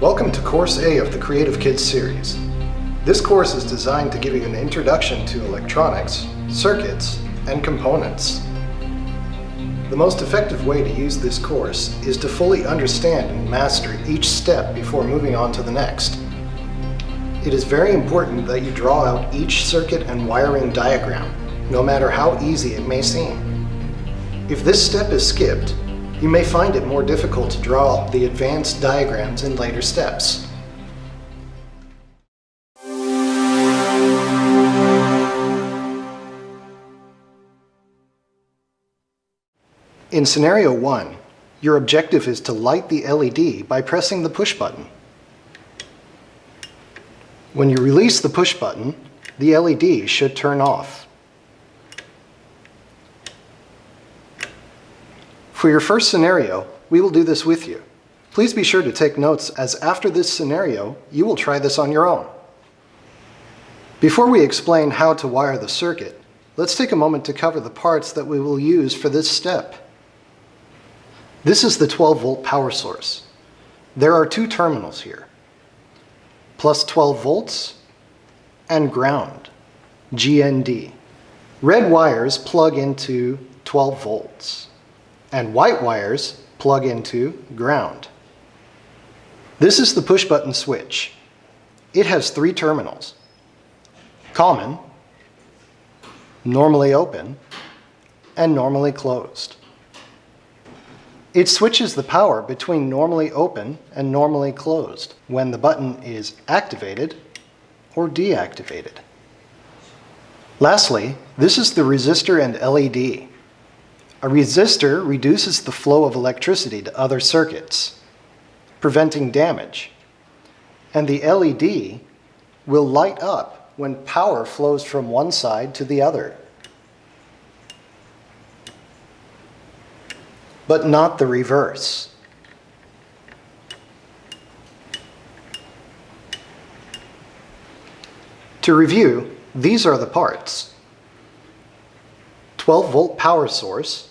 Welcome to Course A of the Creative Kids series. This course is designed to give you an introduction to electronics, circuits, and components. The most effective way to use this course is to fully understand and master each step before moving on to the next. It is very important that you draw out each circuit and wiring diagram, no matter how easy it may seem. If this step is skipped, you may find it more difficult to draw the advanced diagrams in later steps. In scenario 1, your objective is to light the LED by pressing the push button. When you release the push button, the LED should turn off. For your first scenario, we will do this with you. Please be sure to take notes, as after this scenario, you will try this on your own. Before we explain how to wire the circuit, let's take a moment to cover the parts that we will use for this step. This is the 12-volt power source. There are two terminals here, plus 12 volts and ground, GND. Red wires plug into 12 volts, and white wires plug into ground. This is the push button switch. It has three terminals: common, normally open, and normally closed. It switches the power between normally open and normally closed when the button is activated or deactivated. Lastly, this is the resistor and LED. A resistor reduces the flow of electricity to other circuits, preventing damage, and the LED will light up when power flows from one side to the other, but not the reverse. To review, these are the parts: 12-volt power source,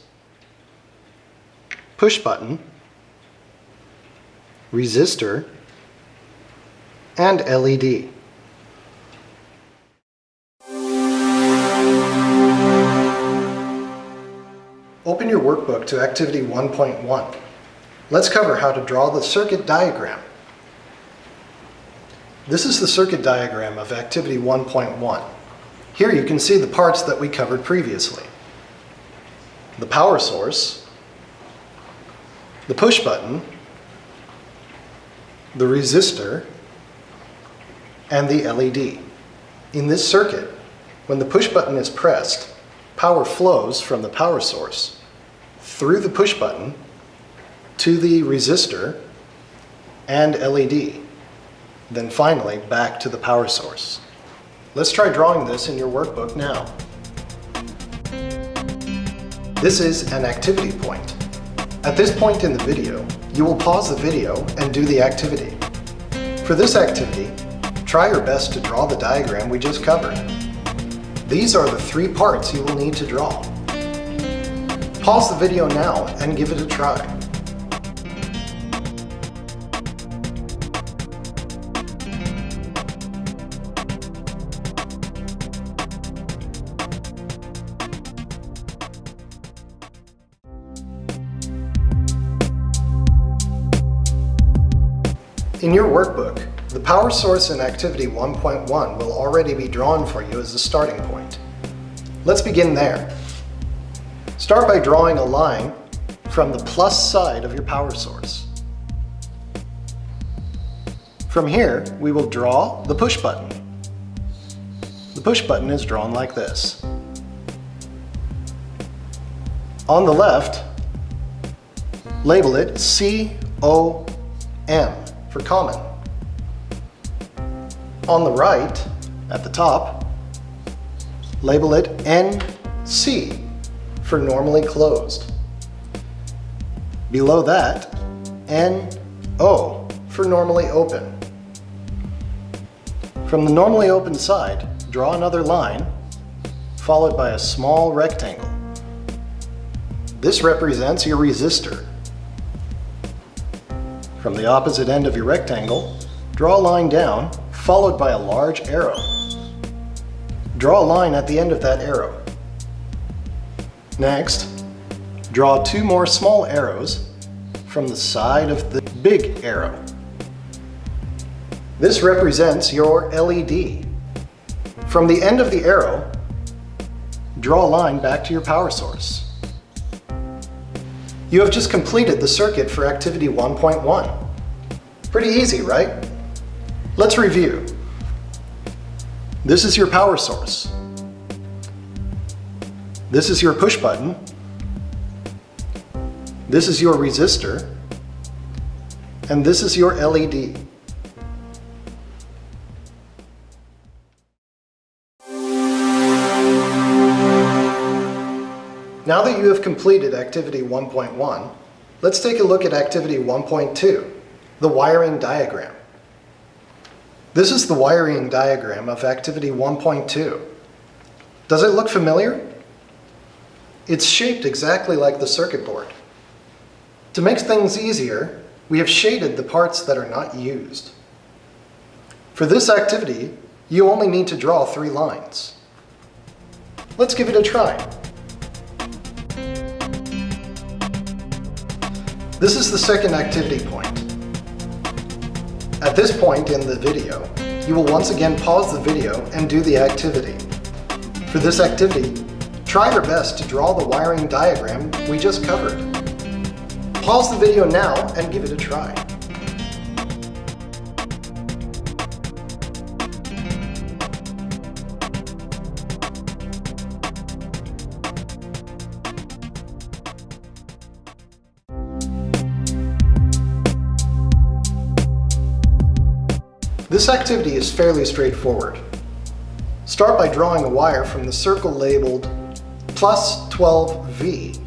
push button, resistor, and LED. Open your workbook to Activity 1.1. Let's cover how to draw the circuit diagram. This is the circuit diagram of Activity 1.1. Here you can see the parts that we covered previously: the power source, the push button, the resistor, and the LED. In this circuit, when the push button is pressed, power flows from the power source through the push button to the resistor and LED, then finally back to the power source. Let's try drawing this in your workbook now. This is an activity point. At this point in the video, you will pause the video and do the activity. For this activity, try your best to draw the diagram we just covered. These are the three parts you will need to draw. Pause the video now and give it a try. In your workbook, the power source in Activity 1.1 will already be drawn for you as a starting point. Let's begin there. Start by drawing a line from the plus side of your power source. From here, we will draw the push button. The push button is drawn like this. On the left, label it COM for common. On the right, at the top, label it NC for normally closed. Below that, NO for normally open. From the normally open side, draw another line, followed by a small rectangle. This represents your resistor. From the opposite end of your rectangle, draw a line down, followed by a large arrow. Draw a line at the end of that arrow. Next, draw 2 more small arrows from the side of the big arrow. This represents your LED. From the end of the arrow, draw a line back to your power source. You have just completed the circuit for activity 1.1. Pretty easy, right? Let's review. This is your power source. This is your push button. This is your resistor. And this is your LED. Now that you have completed activity 1.1, let's take a look at activity 1.2, the wiring diagram. This is the wiring diagram of activity 1.2. Does it look familiar? It's shaped exactly like the circuit board. To make things easier, we have shaded the parts that are not used. For this activity, you only need to draw 3 lines. Let's give it a try. This is the second activity point. At this point in the video, you will once again pause the video and do the activity. For this activity, try your best to draw the wiring diagram we just covered. Pause the video now and give it a try. This activity is fairly straightforward. Start by drawing a wire from the circle labeled plus 12V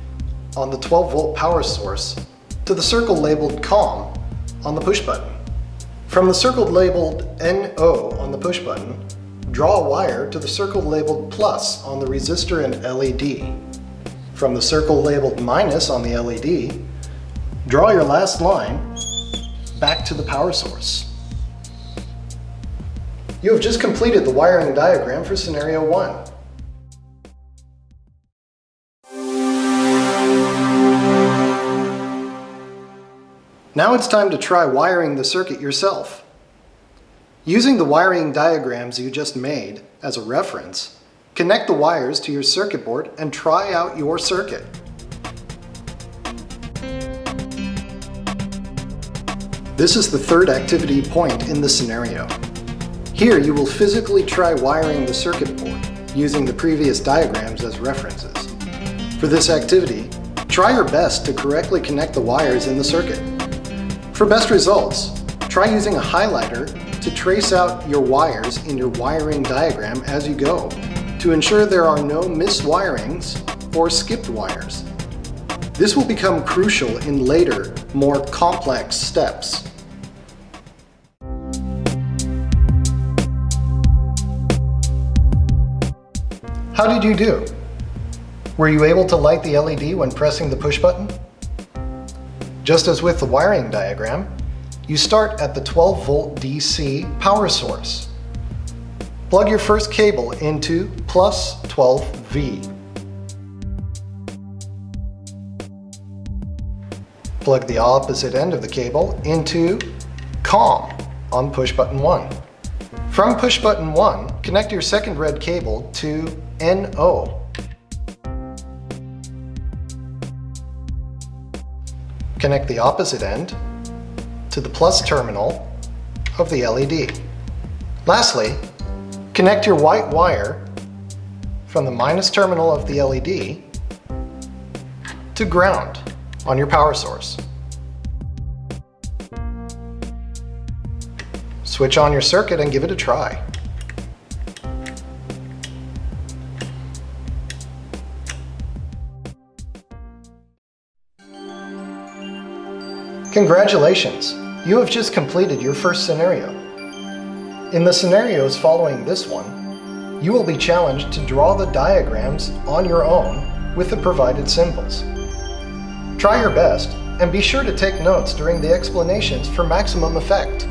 on the 12-volt power source to the circle labeled COM on the push button. From the circle labeled NO on the push button, draw a wire to the circle labeled plus on the resistor and LED. From the circle labeled minus on the LED, draw your last line back to the power source. You have just completed the wiring diagram for scenario 1. Now it's time to try wiring the circuit yourself. Using the wiring diagrams you just made as a reference, connect the wires to your circuit board and try out your circuit. This is the third activity point in the scenario. Here you will physically try wiring the circuit board using the previous diagrams as references. For this activity, try your best to correctly connect the wires in the circuit. For best results, try using a highlighter to trace out your wires in your wiring diagram as you go to ensure there are no miswirings or skipped wires. This will become crucial in later, more complex steps. How did you do? Were you able to light the LED when pressing the push button? Just as with the wiring diagram, you start at the 12-volt DC power source. Plug your first cable into plus 12V. Plug the opposite end of the cable into COM on push button 1. From push button 1, connect your second red cable to NO. Connect the opposite end to the plus terminal of the LED. Lastly, connect your white wire from the minus terminal of the LED to ground on your power source. Switch on your circuit and give it a try. Congratulations! You have just completed your first scenario. In the scenarios following this one, you will be challenged to draw the diagrams on your own with the provided symbols. Try your best And be sure to take notes during the explanations for maximum effect.